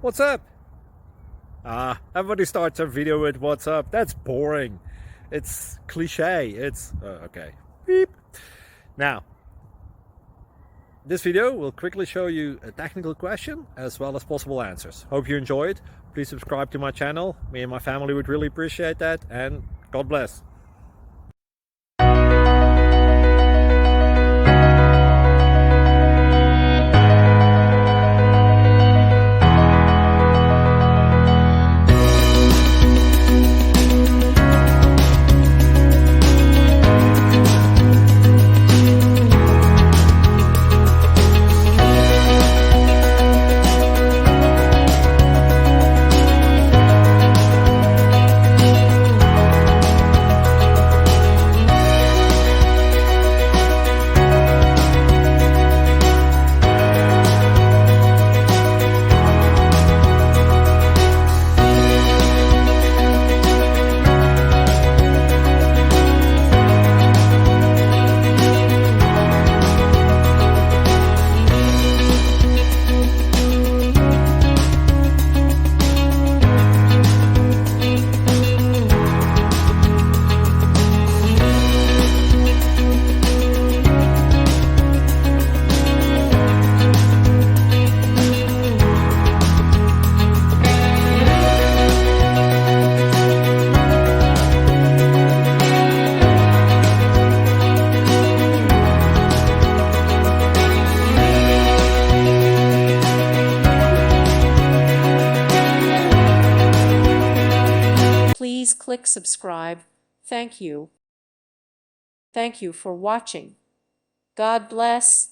What's up? Everybody starts a video with what's up. That's boring. It's cliche. It's okay. Beep. Now, this video will quickly show you a technical question as well as possible answers. Hope you enjoy it. Please subscribe to my channel. Me and my family would really appreciate that, and God bless. Please click subscribe. Thank you. Thank you for watching. God bless.